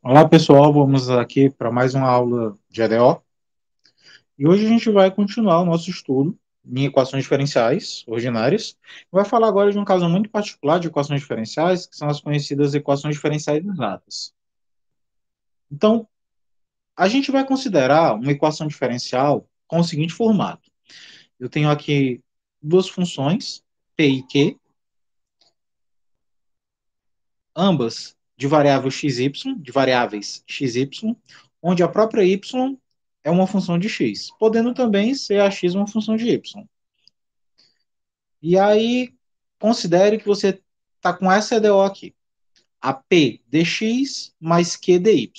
Olá pessoal, vamos aqui para mais uma aula de EDO e hoje a gente vai continuar o nosso estudo em equações diferenciais ordinárias. Vai falar agora de um caso muito particular de equações diferenciais, que são as conhecidas equações diferenciais exatas. Então, a gente vai considerar uma equação diferencial com o seguinte formato. Eu tenho aqui duas funções, p e q, ambas de variável xy, de variáveis xy, onde a própria y é uma função de x, podendo também ser a x uma função de y. E aí, considere que você está com essa EDO aqui, a p dx mais q dy.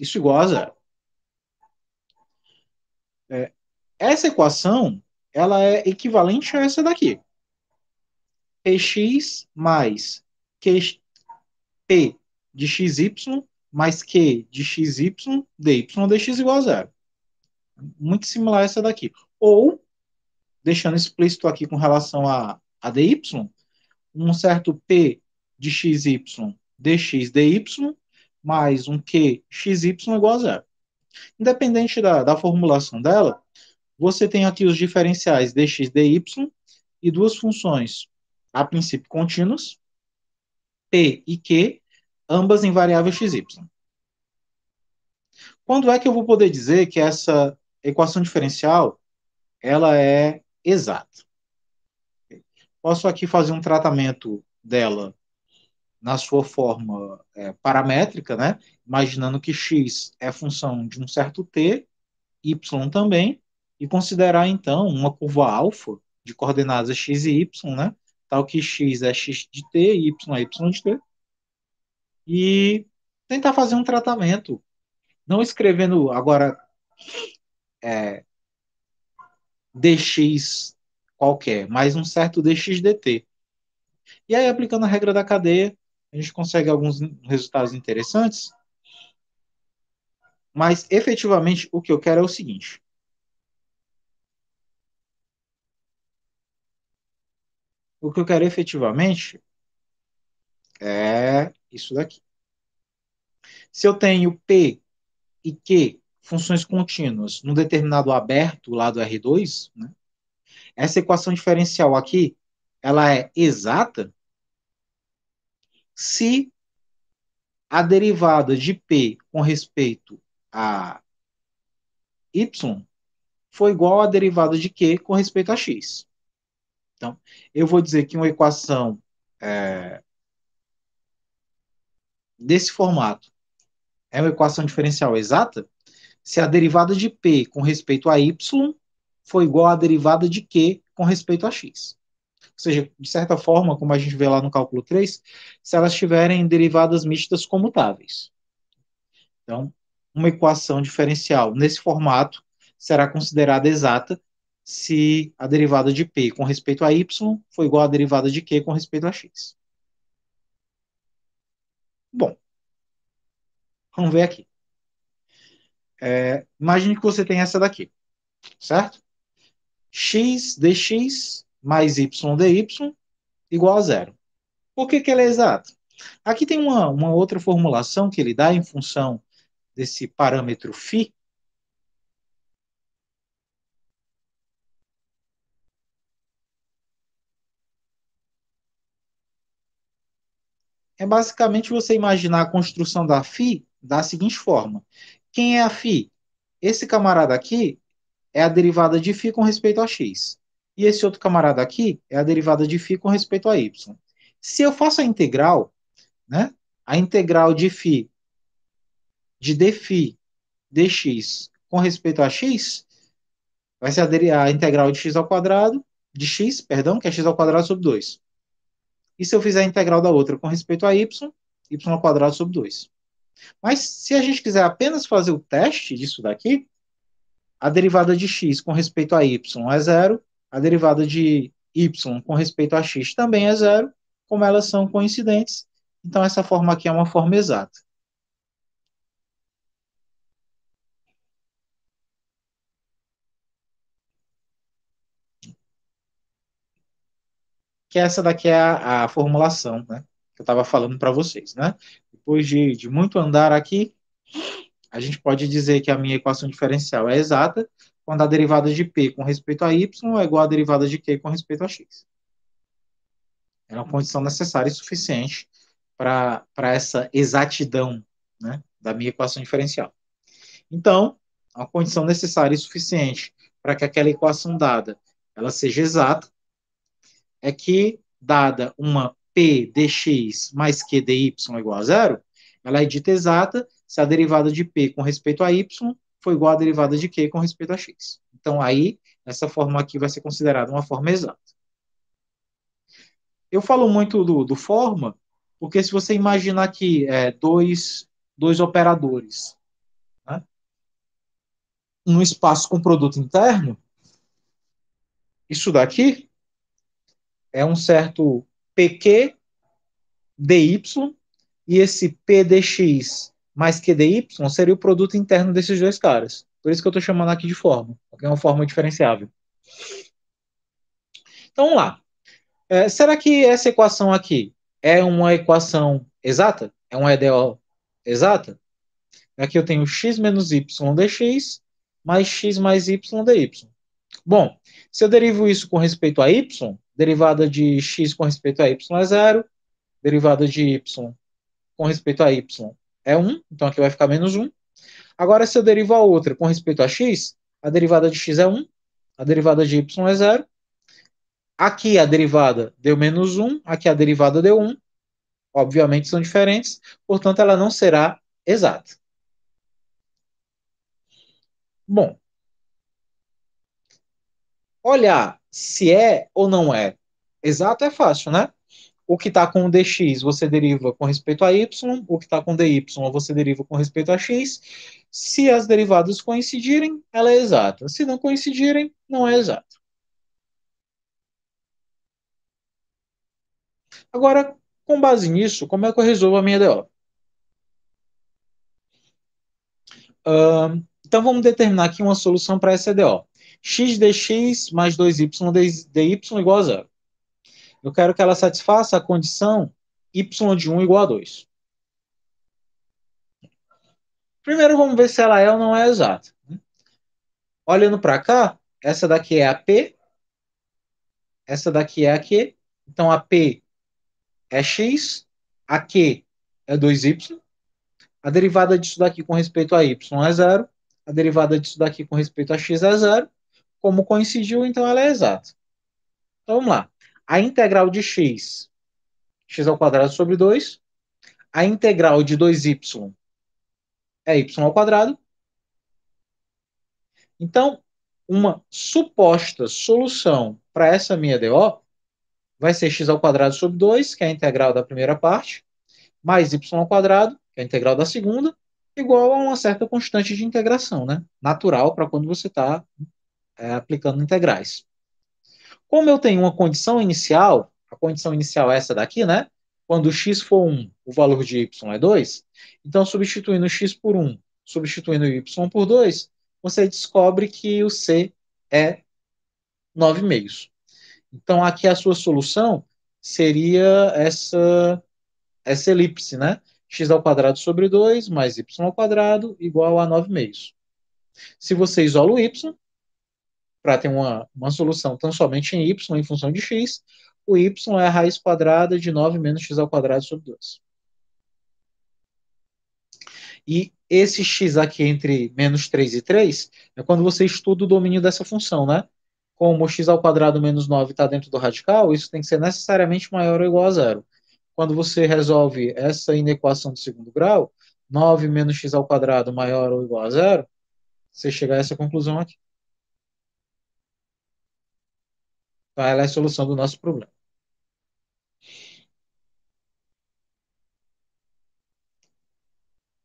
Isso igual a zero. Essa equação, ela é equivalente a essa daqui. Px mais q, p de xy mais q de xy dy dx igual a zero. Muito similar a essa daqui. Ou, deixando explícito aqui com relação a dy, um certo p de xy dx dy mais um q xy igual a zero. Independente da formulação dela, você tem aqui os diferenciais dx dy e duas funções, a princípio contínuas, p e q, ambas em variável xy. Quando é que eu vou poder dizer que essa equação diferencial ela é exata? Posso aqui fazer um tratamento dela na sua forma paramétrica, né? Imaginando que x é função de um certo t, y também, e considerar então uma curva alfa de coordenadas x e y, né? Tal que x é x de t e y é y de t, e tentar fazer um tratamento, não escrevendo agora dx qualquer, mas um certo dx dt. E aí, aplicando a regra da cadeia, a gente consegue alguns resultados interessantes, mas efetivamente o que eu quero é o seguinte. O que eu quero efetivamente é isso daqui. Se eu tenho P e Q, funções contínuas, num determinado aberto lá do R2, né, essa equação diferencial aqui, ela é exata se a derivada de P com respeito a Y for igual à derivada de Q com respeito a X. Então, eu vou dizer que uma equação desse formato é uma equação diferencial exata se a derivada de P com respeito a Y for igual à derivada de Q com respeito a X. Ou seja, de certa forma, como a gente vê lá no cálculo 3, se elas tiverem derivadas mistas comutáveis. Então, uma equação diferencial nesse formato será considerada exata se a derivada de P com respeito a Y for igual à derivada de Q com respeito a X. Bom, vamos ver aqui. Imagine que você tem essa daqui, certo? X dx mais y dy igual a zero. Por que ele é exato? Aqui tem uma outra formulação que ele dá em função desse parâmetro φ. É basicamente você imaginar a construção da φ da seguinte forma. Quem é a φ? Esse camarada aqui é a derivada de φ com respeito a x. E esse outro camarada aqui é a derivada de φ com respeito a y. Se eu faço a integral, né, a integral de φ de dφ dx com respeito a x, vai ser a integral de x ao quadrado, de x, perdão, que é x ao quadrado sobre 2. E se eu fizer a integral da outra com respeito a y, y ao quadrado sobre 2. Mas se a gente quiser apenas fazer o teste disso daqui, a derivada de x com respeito a y é zero, a derivada de y com respeito a x também é zero, como elas são coincidentes, então essa forma aqui é uma forma exata. Que essa daqui é a formulação, né, que eu estava falando para vocês, né? depois de muito andar aqui, a gente pode dizer que a minha equação diferencial é exata quando a derivada de p com respeito a y é igual à derivada de q com respeito a x. É uma condição necessária e suficiente para essa exatidão, né, da minha equação diferencial. Então, a condição necessária e suficiente para que aquela equação dada ela seja exata é que, dada uma p dx mais q dy igual a zero, ela é dita exata se a derivada de p com respeito a y for igual à derivada de q com respeito a x. Então, aí, essa forma aqui vai ser considerada uma forma exata. Eu falo muito do forma, porque se você imaginar aqui dois operadores, né, um espaço com produto interno, isso daqui é um certo PQ dy, e esse P dx mais Q dy seria o produto interno desses dois caras. Por isso que eu estou chamando aqui de forma, porque é uma forma diferenciável. Então, vamos lá. Será que essa equação aqui é uma equação exata? É uma EDO exata? Aqui eu tenho x menos y dx mais x mais y dy. Bom, se eu derivo isso com respeito a y, derivada de x com respeito a y é zero, derivada de y com respeito a y é 1, então aqui vai ficar menos 1. Agora, se eu derivo a outra com respeito a x, a derivada de x é 1, a derivada de y é 0. Aqui a derivada deu menos 1, aqui a derivada deu 1. Obviamente são diferentes, portanto ela não será exata. Bom, olhar se é ou não é exato é fácil, né? O que está com o dx você deriva com respeito a y, o que está com dy você deriva com respeito a x. Se as derivadas coincidirem, ela é exata. Se não coincidirem, não é exata. Agora, com base nisso, como é que eu resolvo a minha DO? Então, vamos determinar aqui uma solução para essa DO. X dx mais 2y dy igual a zero. Eu quero que ela satisfaça a condição y de 1 igual a 2. Primeiro, vamos ver se ela é ou não é exata. Olhando para cá, essa daqui é a P, essa daqui é a Q. Então, a P é x, a Q é 2y. A derivada disso daqui com respeito a y é zero. A derivada disso daqui com respeito a x é zero. Como coincidiu, então ela é exata. Então, vamos lá. A integral de x, x ao quadrado sobre 2. A integral de 2y é y ao quadrado. Então, uma suposta solução para essa minha DO vai ser x ao quadrado sobre 2, que é a integral da primeira parte, mais y ao quadrado, que é a integral da segunda, igual a uma certa constante de integração, né? Natural para quando você está aplicando integrais. Como eu tenho uma condição inicial, a condição inicial é essa daqui, né? Quando x for 1, o valor de y é 2. Então, substituindo x por 1, substituindo y por 2, você descobre que o C é 9,5. Então, aqui a sua solução seria essa elipse, né? X ao quadrado sobre 2 mais y ao quadrado igual a 9,5. Se você isola o y, para ter uma solução tão somente em y em função de x, o y é a raiz quadrada de 9 menos x ao quadrado sobre 2. E esse x aqui entre menos 3 e 3 é quando você estuda o domínio dessa função, né? Como x ao quadrado menos 9 está dentro do radical, isso tem que ser necessariamente maior ou igual a zero. Quando você resolve essa inequação de segundo grau, 9 menos x ao quadrado maior ou igual a zero, você chega a essa conclusão aqui. Então, ela é a solução do nosso problema.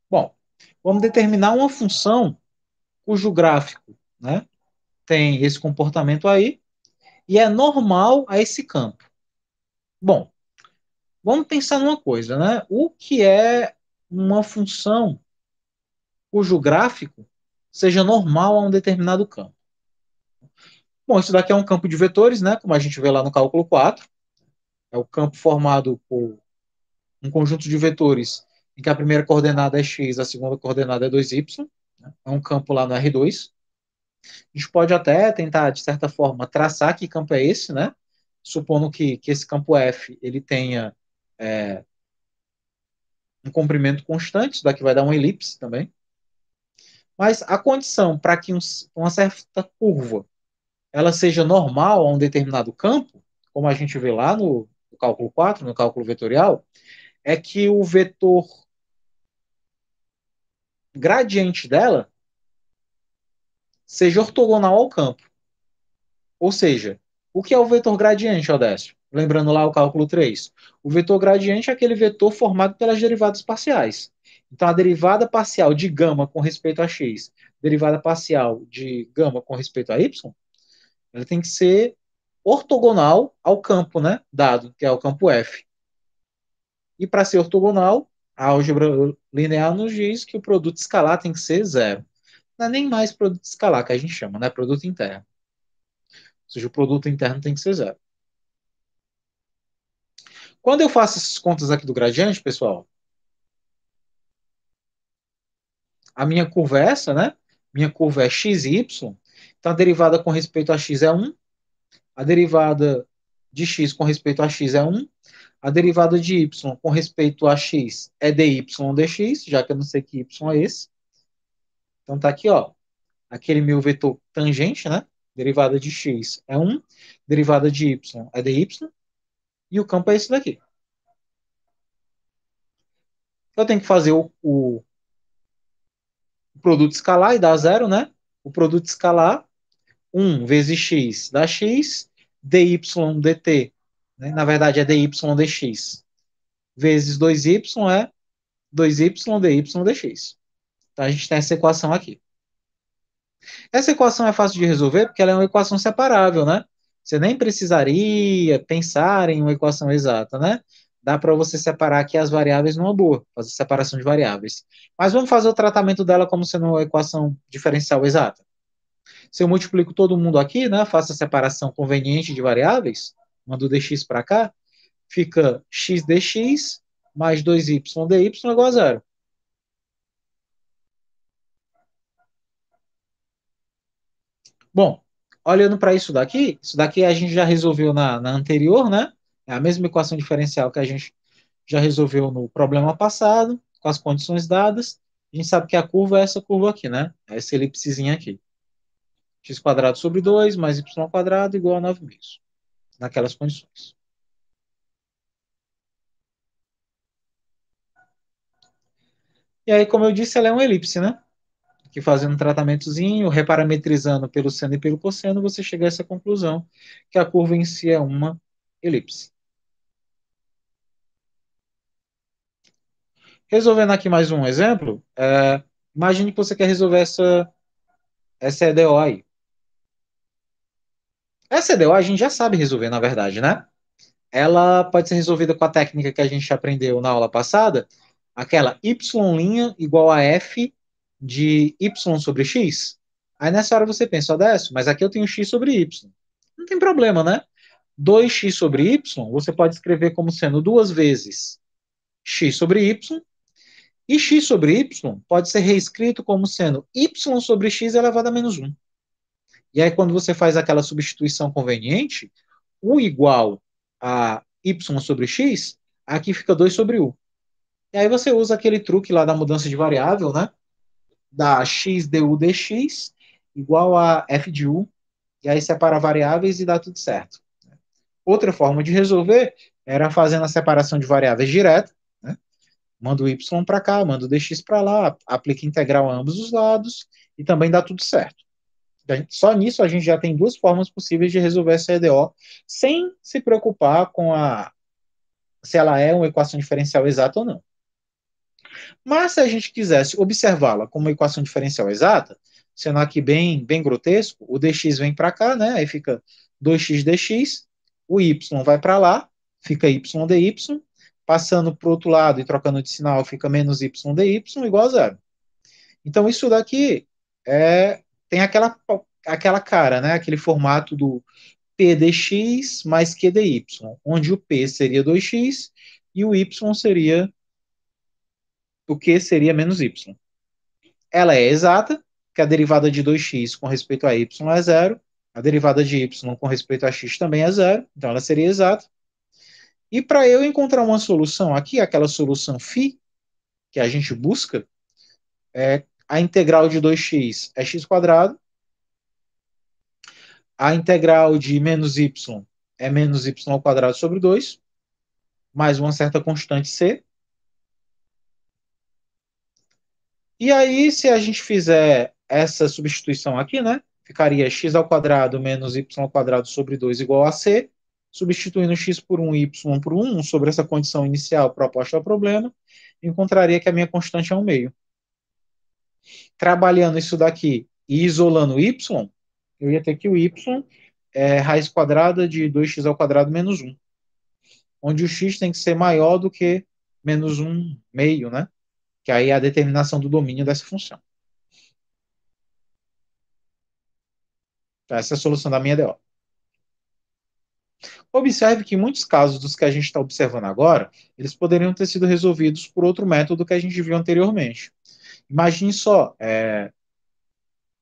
Bom, vamos determinar uma função cujo gráfico, né, tem esse comportamento aí e é normal a esse campo. Bom, vamos pensar numa coisa, né? O que é uma função cujo gráfico seja normal a um determinado campo? Bom, isso daqui é um campo de vetores, né? Como a gente vê lá no cálculo 4. É o campo formado por um conjunto de vetores em que a primeira coordenada é x, a segunda coordenada é 2y, né? É um campo lá no R2. A gente pode até tentar, de certa forma, traçar que campo é esse, né? Supondo que esse campo F ele tenha um comprimento constante, isso daqui vai dar uma elipse também. Mas a condição para que uma certa curva ela seja normal a um determinado campo, como a gente vê lá no cálculo 4, no cálculo vetorial, é que o vetor gradiente dela seja ortogonal ao campo. Ou seja, o que é o vetor gradiente, Odécio? Lembrando lá o cálculo 3. O vetor gradiente é aquele vetor formado pelas derivadas parciais. Então, a derivada parcial de gama com respeito a x, derivada parcial de gama com respeito a y, ela tem que ser ortogonal ao campo, né, dado, que é o campo F. E para ser ortogonal, a álgebra linear nos diz que o produto escalar tem que ser zero. Não é nem mais produto escalar que a gente chama, né? Produto interno. Ou seja, o produto interno tem que ser zero. Quando eu faço essas contas aqui do gradiente, pessoal, a minha curva é essa, né? Minha curva é x e y. Então, a derivada com respeito a x é 1. A derivada de x com respeito a x é 1. A derivada de y com respeito a x é dy dx, já que eu não sei que y é esse. Então, tá aqui, ó. Aquele meu vetor tangente, né? Derivada de x é 1. Derivada de y é dy. E o campo é esse daqui. Eu tenho que fazer o produto escalar e dá zero, né? O produto escalar, 1 vezes x dá x, dy dt, né? Na verdade é dy dx, vezes 2y é 2y dy dx. Então a gente tem essa equação aqui. Essa equação é fácil de resolver porque ela é uma equação separável, né? Você nem precisaria pensar em uma equação exata, né? Dá para você separar aqui as variáveis numa boa, fazer separação de variáveis. Mas vamos fazer o tratamento dela como sendo uma equação diferencial exata. Se eu multiplico todo mundo aqui, né, faço a separação conveniente de variáveis, mando o dx para cá, fica x dx mais 2y dy igual a zero. Bom, olhando para isso daqui a gente já resolveu na anterior, né? É a mesma equação diferencial que a gente já resolveu no problema passado, com as condições dadas. A gente sabe que a curva é essa curva aqui, né? É essa elipsezinha aqui. X quadrado sobre 2 mais y quadrado igual a 9 meios. Naquelas condições. E aí, como eu disse, ela é uma elipse, né? Que fazendo um tratamentozinho, reparametrizando pelo seno e pelo cosseno, você chega a essa conclusão, que a curva em si é uma elipse. Resolvendo aqui mais um exemplo, imagine que você quer resolver essa EDO aí. Essa EDO a gente já sabe resolver, na verdade, né? Ela pode ser resolvida com a técnica que a gente aprendeu na aula passada, aquela y' igual a f de y sobre x. Aí nessa hora você pensa, Odécio, mas aqui eu tenho x sobre y. Não tem problema, né? 2x sobre y, você pode escrever como sendo duas vezes x sobre y, e x sobre y pode ser reescrito como sendo y sobre x elevado a menos 1. E aí, quando você faz aquela substituição conveniente, u igual a y sobre x, aqui fica 2 sobre u. E aí você usa aquele truque lá da mudança de variável, né? Da x du dx igual a f de u, e aí separa variáveis e dá tudo certo. Outra forma de resolver era fazendo a separação de variáveis direta, né? Manda o y para cá, manda o dx para lá, aplica integral a ambos os lados e também dá tudo certo. Só nisso a gente já tem duas formas possíveis de resolver essa EDO sem se preocupar com se ela é uma equação diferencial exata ou não. Mas se a gente quisesse observá-la como uma equação diferencial exata, sendo aqui bem grotesco, o dx vem para cá, né? Aí fica 2x dx, o y vai para lá, fica y dy, passando para o outro lado e trocando de sinal, fica menos y dy igual a zero. Então isso daqui tem aquela cara, né? Aquele formato do p dx mais q dy, onde o p seria 2x e o y seria o que seria menos y. Ela é exata, que a derivada de 2x com respeito a y é zero, a derivada de y com respeito a x também é zero, então ela seria exata. E para eu encontrar uma solução aqui, aquela solução φ que a gente busca, a integral de 2x é x quadrado, a integral de menos y é menos y ao quadrado sobre 2, mais uma certa constante c. E aí, se a gente fizer essa substituição aqui, né, ficaria x ao quadrado menos y ao quadrado sobre 2 igual a c, substituindo x por 1 e y por 1 sobre essa condição inicial proposta ao problema, encontraria que a minha constante é 1 meio. Trabalhando isso daqui e isolando o y, eu ia ter que o y é raiz quadrada de 2x ao quadrado menos 1, onde o x tem que ser maior do que menos 1 meio, né? Que aí é a determinação do domínio dessa função. Então, essa é a solução da minha DO. Observe que muitos casos dos que a gente está observando agora, eles poderiam ter sido resolvidos por outro método que a gente viu anteriormente. Imagine só,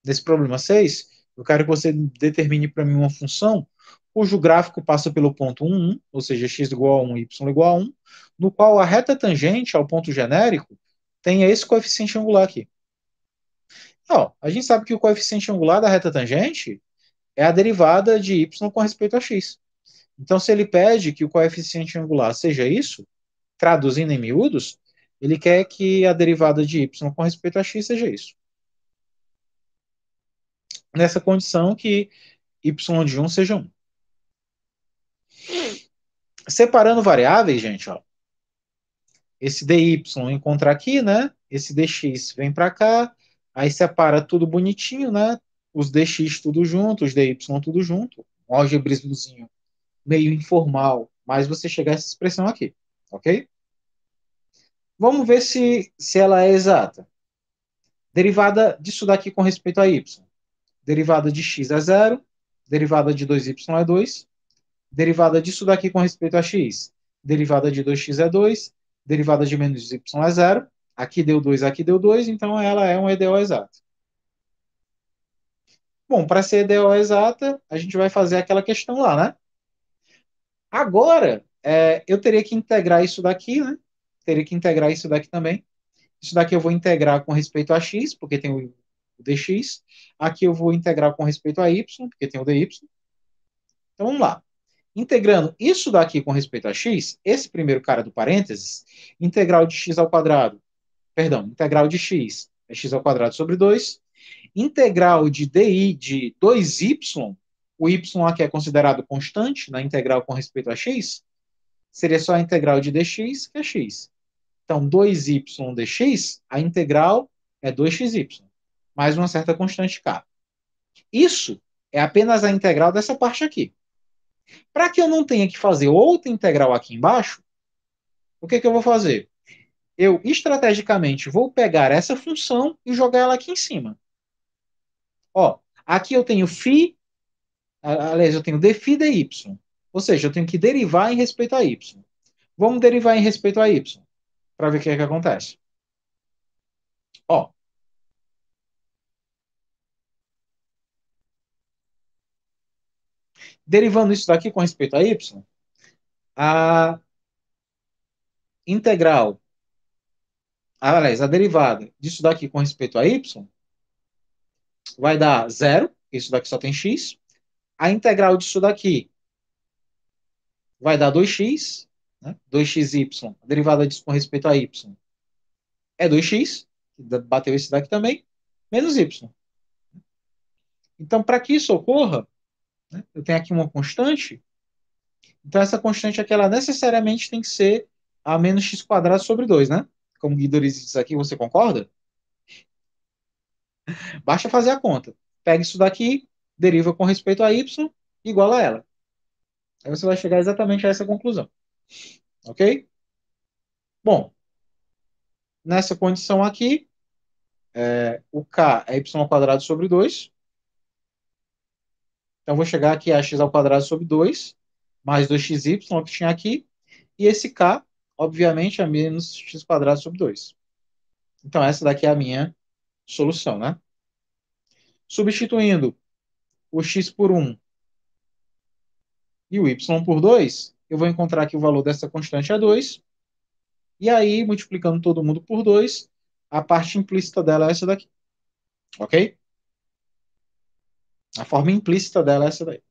nesse problema 6, eu quero que você determine para mim uma função cujo gráfico passa pelo ponto 1, 1, ou seja, x igual a 1, y igual a 1, no qual a reta tangente ao ponto genérico tenha esse coeficiente angular aqui. Ó, a gente sabe que o coeficiente angular da reta tangente é a derivada de y com respeito a x. Então, se ele pede que o coeficiente angular seja isso, traduzindo em miúdos, ele quer que a derivada de y com respeito a x seja isso. Nessa condição que y de 1 seja 1. Separando variáveis, gente, ó, esse dy encontra aqui, né? Esse dx vem para cá, aí separa tudo bonitinho, né? Os dx tudo junto, os dy tudo junto. Um algebrismozinho meio informal, mas você chega a essa expressão aqui, ok? Vamos ver se ela é exata. Derivada disso daqui com respeito a y. Derivada de x é zero, derivada de 2y é 2, derivada disso daqui com respeito a x. Derivada de 2x é 2, derivada de menos y é zero. Aqui deu 2, aqui deu 2, então ela é uma EDO exata. Bom, para ser EDO exata, a gente vai fazer aquela questão lá, né? Agora, eu teria que integrar isso daqui, né? Teria que integrar isso daqui também. Isso daqui eu vou integrar com respeito a x, porque tem o dx. Aqui eu vou integrar com respeito a y, porque tem o dy. Então vamos lá. Integrando isso daqui com respeito a x, esse primeiro cara do parênteses, integral de x ao quadrado, perdão, integral de x é x ao quadrado sobre 2. Integral de di de 2y, o y aqui é considerado constante na integral com respeito a x, seria só a integral de dx, que é x. Então, 2y dx, a integral é 2xy, mais uma certa constante k. Isso é apenas a integral dessa parte aqui. Para que eu não tenha que fazer outra integral aqui embaixo, o que eu vou fazer? Eu, estrategicamente, vou pegar essa função e jogar ela aqui em cima. Ó, aqui eu tenho φ, aliás, eu tenho dφ dy. Ou seja, eu tenho que derivar em respeito a y. Vamos derivar em respeito a y, para ver o que é que acontece. Ó, derivando isso daqui com respeito a y, a integral, aliás, a derivada disso daqui com respeito a y vai dar zero, isso daqui só tem x. A integral disso daqui vai dar 2x, né? 2xy, a derivada disso com respeito a y é 2x, bateu esse daqui também, menos y. Então, para que isso ocorra, né, eu tenho aqui uma constante, então essa constante aqui, ela necessariamente tem que ser a menos x quadrado sobre 2, né? Como o Guido diz aqui, você concorda? Basta fazer a conta. Pega isso daqui, deriva com respeito a y, igual a ela. Aí você vai chegar exatamente a essa conclusão. Ok? Bom, nessa condição aqui, o k é y ao quadrado sobre 2. Então, vou chegar aqui a x ao quadrado sobre 2, mais 2xy, que tinha aqui. E esse k, obviamente, é menos x quadrado sobre 2. Então, essa daqui é a minha solução, né? Substituindo o x por 1 e o y por 2, eu vou encontrar que o valor dessa constante é 2. E aí, multiplicando todo mundo por 2, a parte implícita dela é essa daqui. Ok? A forma implícita dela é essa daí.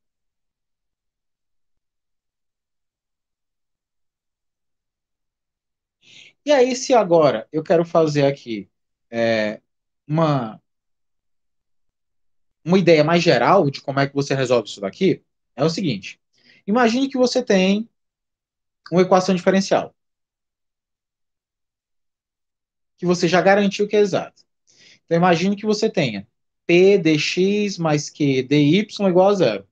E aí, se agora eu quero fazer aqui é, uma, uma ideia mais geral de como é que você resolve isso daqui, é o seguinte. Imagine que você tem uma equação diferencial, que você já garantiu que é exata. Então, imagine que você tenha P dx mais Q dy igual a zero.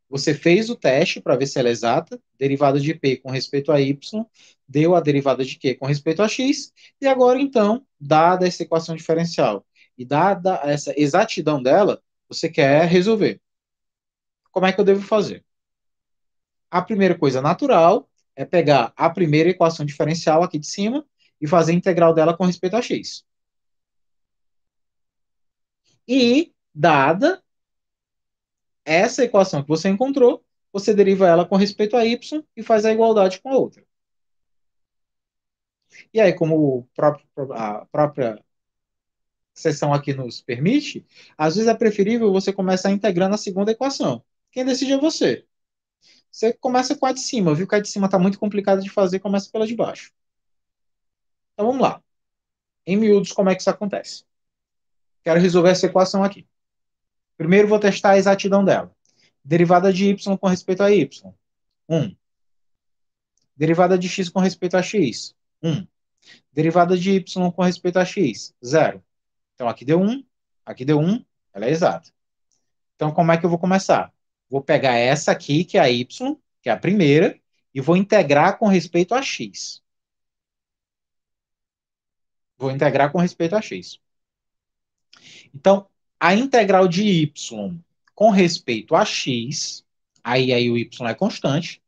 Você fez o teste para ver se ela é exata, derivada de P com respeito a Y, deu a derivada de Q com respeito a X, e agora, então, dada essa equação diferencial e dada essa exatidão dela, você quer resolver. Como é que eu devo fazer? A primeira coisa natural é pegar a primeira equação diferencial aqui de cima e fazer a integral dela com respeito a x. E, dada essa equação que você encontrou, você deriva ela com respeito a y e faz a igualdade com a outra. E aí, como a própria seção aqui nos permite, às vezes é preferível você começar integrando a segunda equação. Quem decide é você. Você começa com a de cima, viu que a de cima está muito complicada de fazer, começa pela de baixo. Então vamos lá. Em miúdos, como é que isso acontece? Quero resolver essa equação aqui. Primeiro vou testar a exatidão dela. Derivada de y com respeito a y, 1. Derivada de x com respeito a x, 1. Derivada de y com respeito a x, 0. Então aqui deu 1, ela é exata. Então como é que eu vou começar? Vou pegar essa aqui, que é a y, que é a primeira, e vou integrar com respeito a x. Vou integrar com respeito a x. Então, a integral de y com respeito a x, aí o y é constante,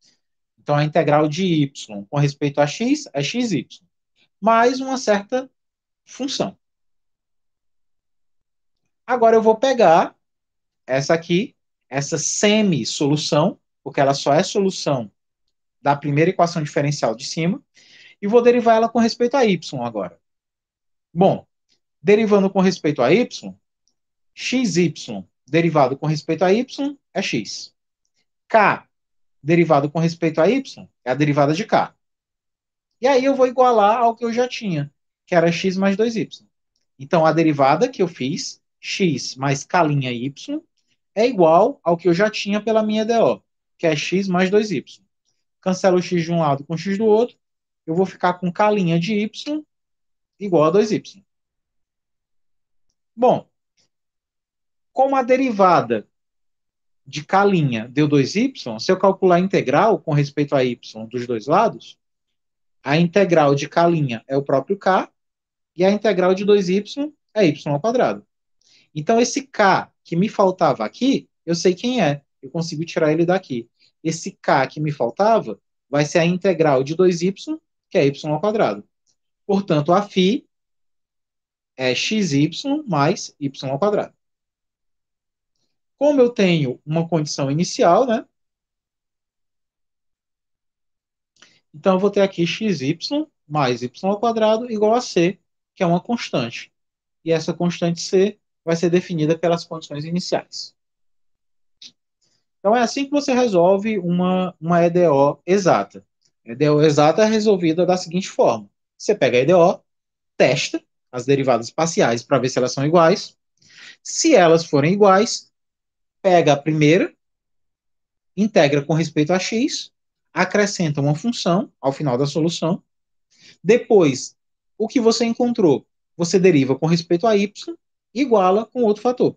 então a integral de y com respeito a x é xy, mais uma certa função. Agora eu vou pegar essa aqui, essa semi-solução, porque ela só é solução da primeira equação diferencial de cima, e vou derivar ela com respeito a y agora. Bom, derivando com respeito a y, xy derivado com respeito a y é x. K derivado com respeito a y é a derivada de k. E aí eu vou igualar ao que eu já tinha, que era x mais 2y. Então a derivada que eu fiz, x mais k' y, é igual ao que eu já tinha pela minha EDO, que é x mais 2y. Cancelo o x de um lado com o x do outro, eu vou ficar com k' de y igual a 2y. Bom, como a derivada de k' deu 2y, se eu calcular a integral com respeito a y dos dois lados, a integral de k' é o próprio k, e a integral de 2y é y ao quadrado. Então, esse k que me faltava aqui, eu sei quem é. Eu consigo tirar ele daqui. Esse k que me faltava vai ser a integral de 2y, que é y ao quadrado. Portanto, a φ é xy mais y ao quadrado. Como eu tenho uma condição inicial, né? Então, eu vou ter aqui xy mais y ao quadrado igual a c, que é uma constante. E essa constante c vai ser definida pelas condições iniciais. Então, é assim que você resolve uma EDO exata. A EDO exata é resolvida da seguinte forma. Você pega a EDO, testa as derivadas parciais para ver se elas são iguais. Se elas forem iguais, pega a primeira, integra com respeito a x, acrescenta uma função ao final da solução. Depois, o que você encontrou, você deriva com respeito a y, iguala com outro fator.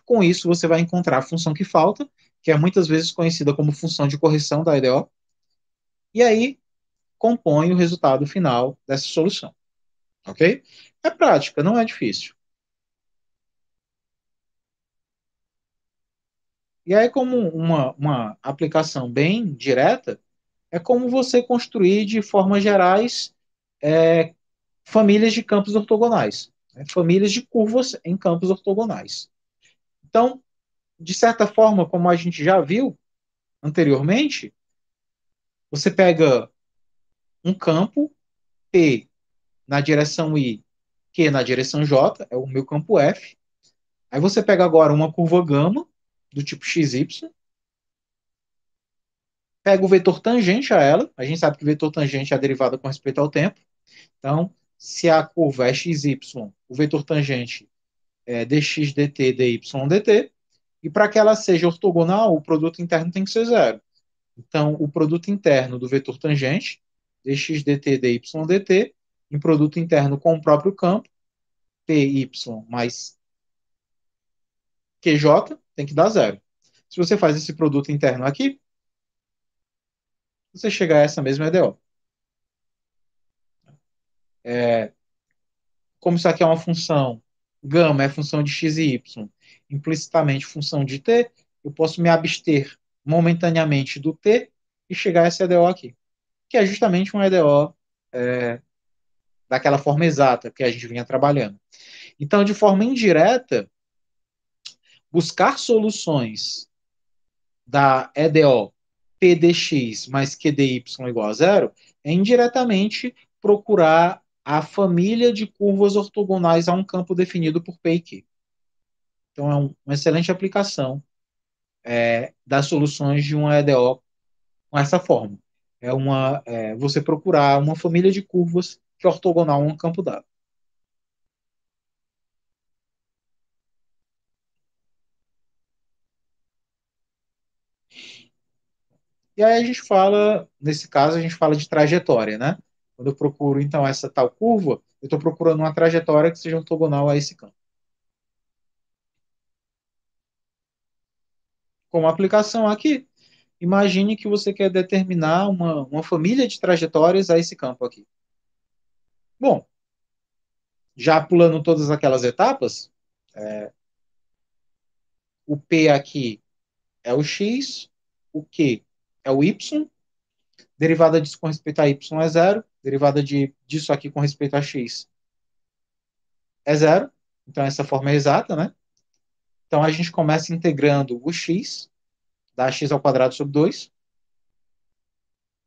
Com isso, você vai encontrar a função que falta, que é muitas vezes conhecida como função de correção da EDO, e aí compõe o resultado final dessa solução. Ok? É prática, não é difícil. E aí, como uma aplicação bem direta, é como você construir de formas gerais famílias de campos ortogonais, né? Famílias de curvas em campos ortogonais. Então, de certa forma, como a gente já viu anteriormente, você pega um campo P na direção I, Q na direção J, é o meu campo F. Aí você pega agora uma curva gama do tipo XY, pega o vetor tangente a ela. A gente sabe que o vetor tangente é a derivada com respeito ao tempo. Então, se a curva é XY, o vetor tangente é dx dt dy dt. E para que ela seja ortogonal, o produto interno tem que ser zero. Então, o produto interno do vetor tangente, dx dt dy dt, em produto interno com o próprio campo, py mais qj, tem que dar zero. Se você faz esse produto interno aqui, você chega a essa mesma EDO. Como isso aqui é uma função, gama é função de x e y, implicitamente função de t, eu posso me abster momentaneamente do t e chegar a essa EDO aqui, que é justamente uma EDO daquela forma exata que a gente vinha trabalhando. Então, de forma indireta, buscar soluções da EDO PDX mais QDY igual a zero é indiretamente procurar a família de curvas ortogonais a um campo definido por P e Q. Então, é uma excelente aplicação das soluções de uma EDO com essa forma. Você procurar uma família de curvas que é ortogonal a um campo dado. E aí a gente fala, nesse caso, a gente fala de trajetória, né? Quando eu procuro, então, essa tal curva, eu estou procurando uma trajetória que seja ortogonal a esse campo. Como aplicação aqui, imagine que você quer determinar uma família de trajetórias a esse campo aqui. Bom, já pulando todas aquelas etapas, o P aqui é o X, o Q é o Y, derivada disso com respeito a Y é zero, derivada disso aqui com respeito a X é zero, então essa forma é exata, né? Então a gente começa integrando o X, dá x ao quadrado sobre 2,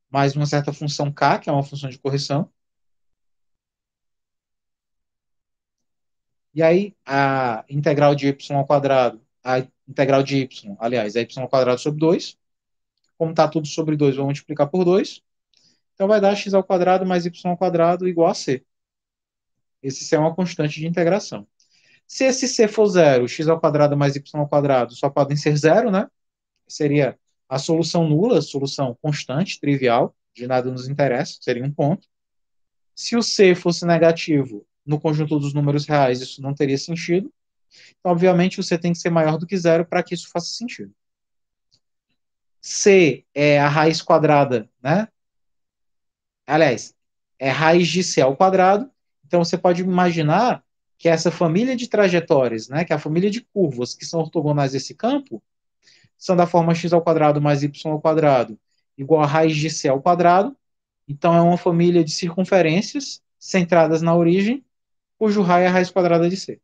mais uma certa função k, que é uma função de correção. E aí, a integral de y ao quadrado, a integral de y, aliás, é y ao quadrado sobre 2. Como está tudo sobre 2, vamos multiplicar por 2. Então, vai dar x ao quadrado mais y ao quadrado igual a c. Esse c é uma constante de integração. Se esse c for zero, x ao quadrado mais y ao quadrado só podem ser zero, né? Seria a solução nula, solução constante, trivial, de nada nos interessa, seria um ponto. Se o c fosse negativo no conjunto dos números reais, isso não teria sentido. Então, obviamente, o c tem que ser maior do que zero para que isso faça sentido. C é a raiz quadrada, né? Aliás, é raiz de c ao quadrado. Então, você pode imaginar que essa família de trajetórias, né, que é a família de curvas que são ortogonais desse campo, são da forma x ao quadrado mais y ao quadrado igual a raiz de c ao quadrado. Então, é uma família de circunferências centradas na origem, cujo raio é a raiz quadrada de c.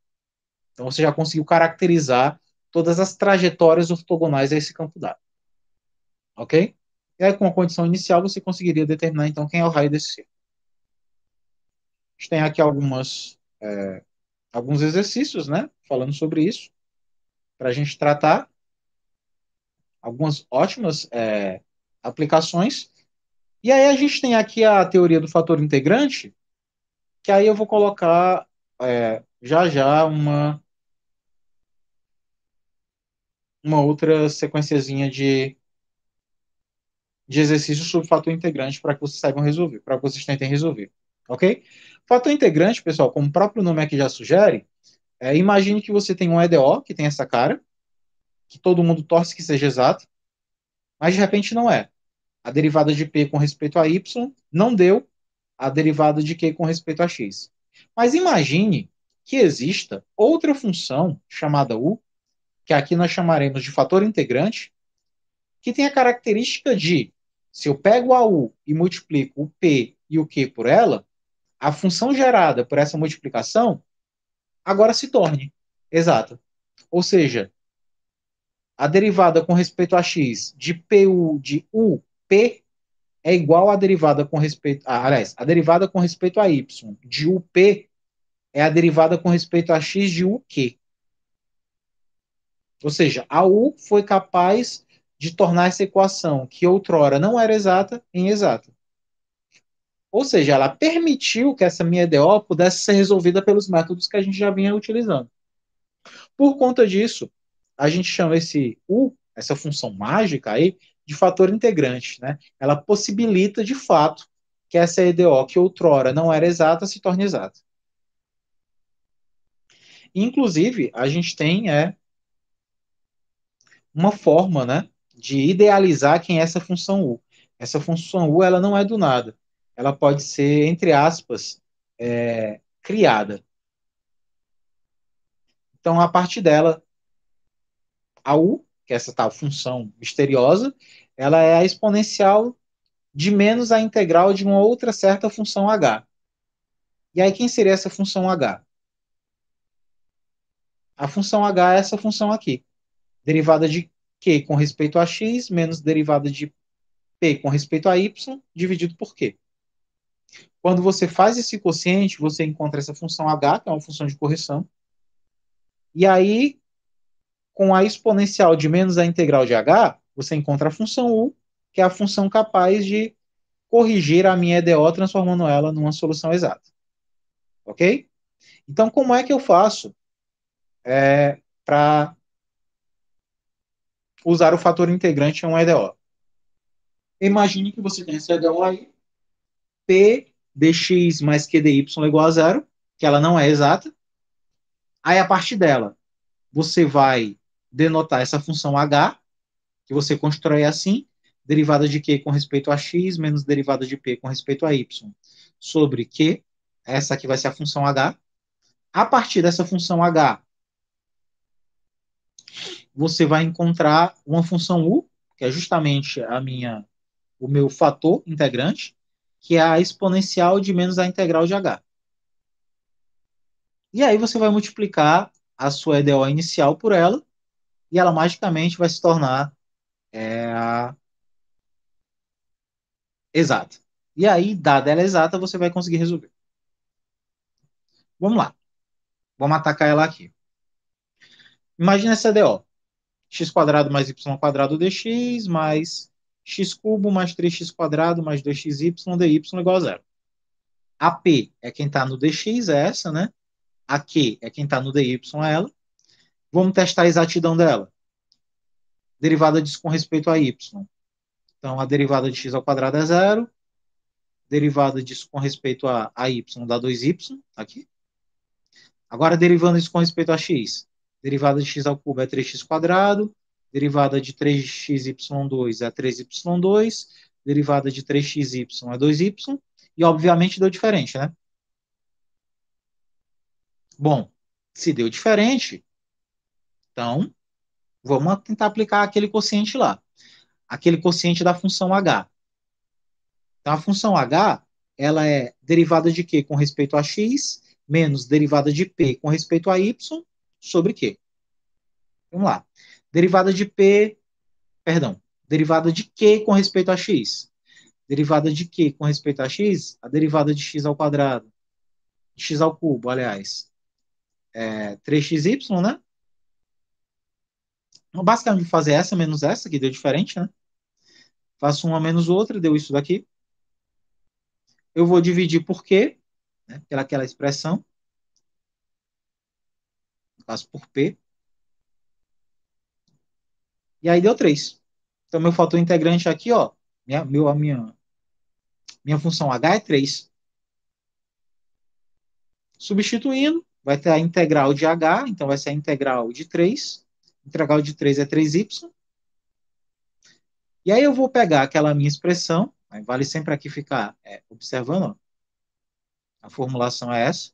Então, você já conseguiu caracterizar todas as trajetórias ortogonais a esse campo dado. Ok? E aí, com a condição inicial, você conseguiria determinar, então, quem é o raio desse círculo. A gente tem aqui alguns exercícios, né? Falando sobre isso, para a gente tratar algumas ótimas aplicações. E aí, a gente tem aqui a teoria do fator integrante, que aí eu vou colocar já já uma outra sequenciazinha de exercícios sobre fator integrante para que vocês saibam resolver, para que vocês tentem resolver. Ok? Fator integrante, pessoal, como o próprio nome aqui já sugere, imagine que você tem um EDO que tem essa cara, que todo mundo torce que seja exato, mas de repente não é. A derivada de P com respeito a Y não deu a derivada de Q com respeito a X. Mas imagine que exista outra função chamada U, que aqui nós chamaremos de fator integrante, que tem a característica de, se eu pego a U e multiplico o P e o Q por ela, a função gerada por essa multiplicação agora se torne exata. Ou seja, a derivada com respeito a x de PU de UP é igual à derivada com respeito aliás, a derivada com respeito a y de UP é a derivada com respeito a x de UQ. Ou seja, a U foi capaz de tornar essa equação, que outrora não era exata, em exata. Ou seja, ela permitiu que essa minha EDO pudesse ser resolvida pelos métodos que a gente já vinha utilizando. Por conta disso, a gente chama esse U, essa função mágica aí, de fator integrante. Né? Ela possibilita, de fato, que essa EDO, que outrora não era exata, se torne exata. Inclusive, a gente tem uma forma, né, de idealizar quem é essa função U. Essa função U ela não é do nada. Ela pode ser, entre aspas, criada. Então, a partir dela, a U, que é essa tal função misteriosa, ela é a exponencial de menos a integral de uma outra certa função h. E aí, quem seria essa função h? A função h é essa função aqui. Derivada de q com respeito a x menos derivada de p com respeito a y dividido por q. Quando você faz esse quociente, você encontra essa função h, que é uma função de correção. E aí, com a exponencial de menos a integral de h, você encontra a função u, que é a função capaz de corrigir a minha EDO, transformando ela numa solução exata. Ok? Então, como é que eu faço para usar o fator integrante em uma EDO? Imagine que você tem essa EDO aí, P dx mais q dy é igual a zero, que ela não é exata. Aí, a partir dela, você vai denotar essa função h, que você constrói assim, derivada de q com respeito a x menos derivada de p com respeito a y sobre q. Essa aqui vai ser a função h. A partir dessa função h, você vai encontrar uma função u, que é justamente o meu fator integrante, que é a exponencial de menos a integral de h. E aí você vai multiplicar a sua EDO inicial por ela, e ela magicamente vai se tornar a exata. E aí, dada ela exata, você vai conseguir resolver. Vamos lá. Vamos atacar ela aqui. Imagina essa EDO. X quadrado mais y quadrado dx mais x cubo mais 3x quadrado mais 2xy dy igual a zero. A P é quem está no dx, é essa, né? A Q é quem está no dy, é ela. Vamos testar a exatidão dela. Derivada disso com respeito a y. Então, a derivada de x ao quadrado é zero. Derivada disso com respeito a y dá 2y, aqui. Agora, derivando isso com respeito a x. Derivada de x ao cubo é 3x quadrado. Derivada de 3xy2 é 3y2. Derivada de 3xy é 2y. E, obviamente, deu diferente, né? Bom, se deu diferente, então vamos tentar aplicar aquele quociente lá. Aquele quociente da função h. Então, a função h, ela é derivada de q com respeito a x, menos derivada de p com respeito a y, sobre q. Vamos lá. Derivada de p, perdão, derivada de q com respeito a x. Derivada de q com respeito a x, a derivada de x ao quadrado, x ao cubo, aliás, é 3xy, né? Então, basicamente, vou fazer essa menos essa, que deu diferente, né? Faço uma menos outra, deu isso daqui. Eu vou dividir por q, né? Pelaquela expressão. Faço por p. E aí deu 3. Então, meu fator integrante aqui, ó, minha função h é 3. Substituindo, vai ter a integral de h, então vai ser a integral de 3. Integral de 3 é 3y. E aí eu vou pegar aquela minha expressão, vale sempre aqui ficar observando, ó, a formulação é essa.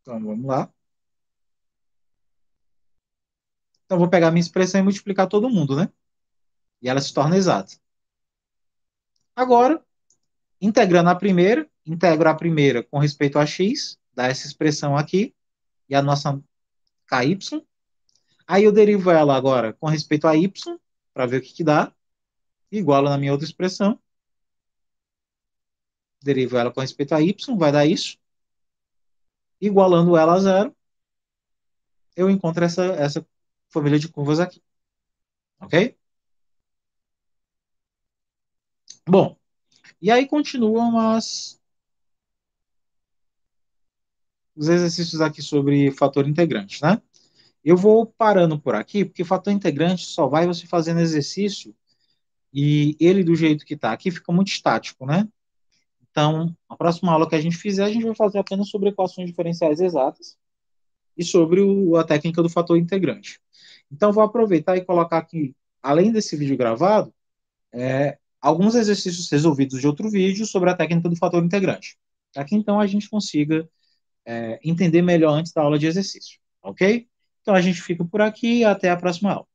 Então, vamos lá. Então, eu vou pegar minha expressão e multiplicar todo mundo, né? E ela se torna exata. Agora, integrando a primeira, integro a primeira com respeito a x, dá essa expressão aqui, e a nossa ky. Aí eu derivo ela agora com respeito a y, para ver o que, que dá, igualo na minha outra expressão, derivo ela com respeito a y, vai dar isso, igualando ela a zero, eu encontro essa família de curvas aqui, ok? Bom, e aí continuam os exercícios aqui sobre fator integrante, né? Eu vou parando por aqui, porque fator integrante só vai você fazendo exercício e ele do jeito que está aqui fica muito estático, né? Então, a próxima aula que a gente fizer, a gente vai fazer apenas sobre equações diferenciais exatas e sobre a técnica do fator integrante. Então, vou aproveitar e colocar aqui, além desse vídeo gravado, alguns exercícios resolvidos de outro vídeo sobre a técnica do fator integrante, para que então a gente consiga entender melhor antes da aula de exercício, ok? Então, a gente fica por aqui e até a próxima aula.